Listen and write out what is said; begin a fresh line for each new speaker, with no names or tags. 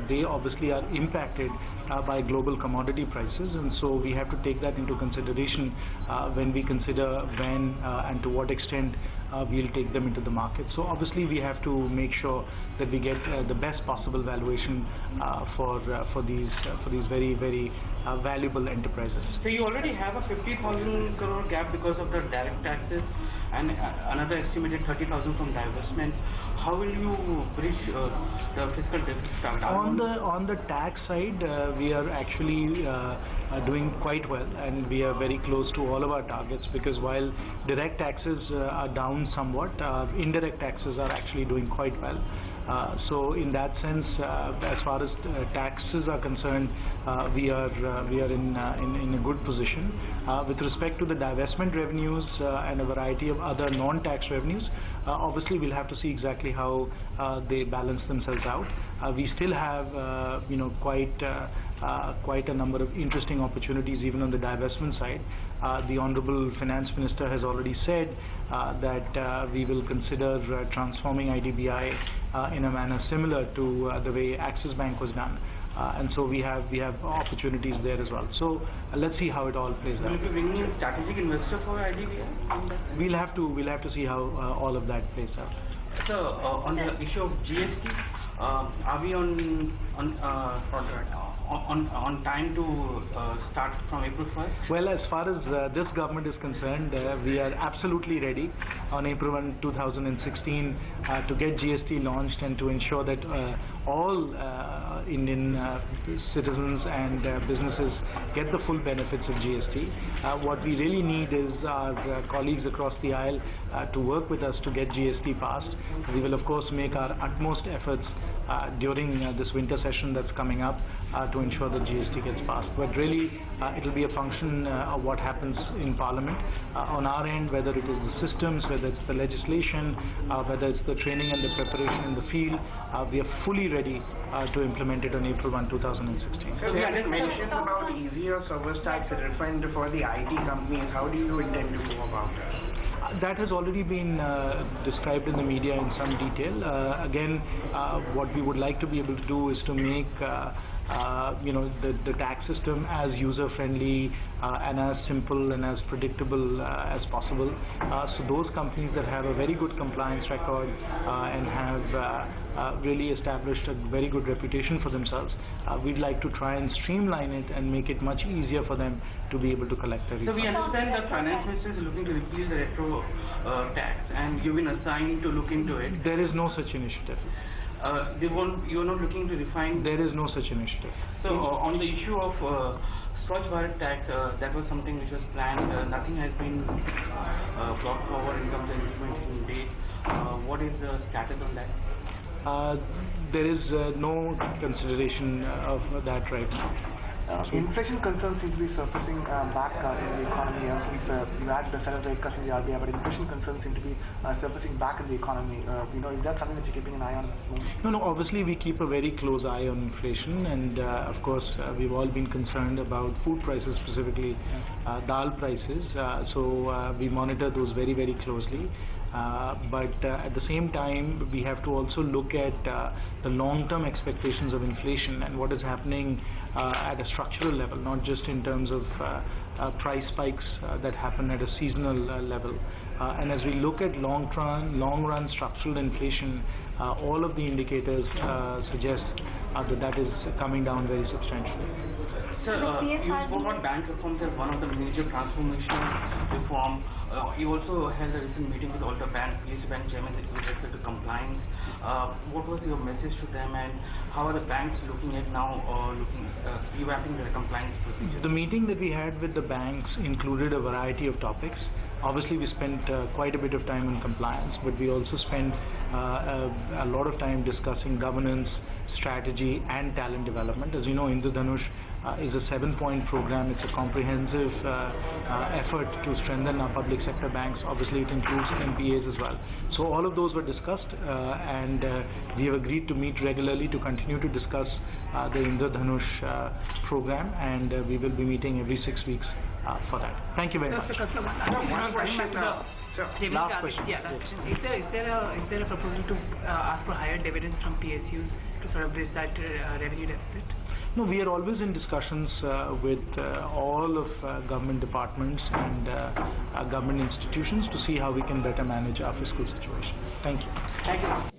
they obviously are impacted by global commodity prices, and so we have to take that into consideration when we consider when and to what extent we'll take them into the market. So obviously we have to make sure that we get the best possible valuation for these very, very valuable enterprises.
So you already have a 50,000 crore gap because of the direct taxes and another estimated 30,000 from divestment. How will you bridge the fiscal deficit?
On the tax side, we are actually doing quite well, and we are very close to all of our targets, because while direct taxes are down somewhat, indirect taxes are actually doing quite well. So in that sense, as far as taxes are concerned, we are in a good position. With respect to the divestment revenues and a variety of other non-tax revenues, obviously we'll have to see exactly how they balance themselves out. We still have quite a number of interesting opportunities even on the divestment side. The Honorable Finance Minister has already said that we will consider transforming IDBI in a manner similar to the way Axis Bank was done. And so we have opportunities there as well. So let's see how it all plays out.
Will you be bringing a strategic investor for IDBI?
We'll have to see how all of that plays out.
So on the issue of GST, are we on time to start from April 1st?
Well, as far as this government is concerned, we are absolutely ready on April 1, 2016 to get GST launched and to ensure that all Indian citizens and businesses get the full benefits of GST. What we really need is our colleagues across the aisle to work with us to get GST passed. We will of course make our utmost efforts during this winter session that's coming up to ensure that GST gets passed. But really it will be a function of what happens in Parliament. On our end, whether it is the systems, whether it's the legislation, whether it's the training and the preparation in the field, we are fully ready to implement it on April 1, 2016.
So we had mentioned about easier service tax refund for the IT companies. How do you intend to go about that?
That has already been described in the media in some detail. Again, what we would like to be able to do is to make the tax system as user-friendly and as simple and as predictable as possible. So those companies that have a very good compliance record and have really established a very good reputation for themselves, we'd like to try and streamline it and make it much easier for them to be able to collect their refund.
So we understand that Finance Minister is looking to repeal the retro tax, and you've been assigned to look into it.
There is no such initiative.
You're not looking to refine?
There is no such initiative.
So on the issue of Swachh Bharat tax, that was something which was planned. Nothing has been brought forward in terms of implementation date. What is the status on that?
There is no consideration of that right now.
Inflation concerns seem to be surfacing back in the economy. You had the Senate rate cuts in the RBI, but inflation concerns seem to be surfacing back in the economy. Is that something that you're keeping an eye on at this moment?
No, obviously we keep a very close eye on inflation, and of course we've all been concerned about food prices, specifically dal prices. So we monitor those very, very closely. But at the same time, we have to also look at the long-term expectations of inflation and what is happening at a structural level, not just in terms of price spikes that happen at a seasonal level. And as we look at long-run structural inflation, all of the indicators suggest that is coming down very substantially.
Sir, you spoke about bank reforms as one of the major transformation reform. You also held a recent meeting with all the PSU bank chairmen with respect to compliance. What was your message to them, and how are the banks looking at now, revamping their compliance procedures?
The meeting that we had with the banks included a variety of topics. Obviously, we spent quite a bit of time on compliance, but we also spent a lot of time discussing governance, strategy, and talent development. As you know, Indradhanush is a 7-point program. It's a comprehensive effort to strengthen our public sector banks. Obviously, it includes NPAs as well. So all of those were discussed, and we have agreed to meet regularly to continue to discuss the Indradhanush program, and we will be meeting every 6 weeks for that. Thank you very much. Last question.
Yeah, last question. Is there a proposal to ask for higher dividends from PSUs to sort of bridge that revenue deficit?
No, we are always in discussions with all of government departments and government institutions to see how we can better manage our fiscal situation. Thank you.
Thank you.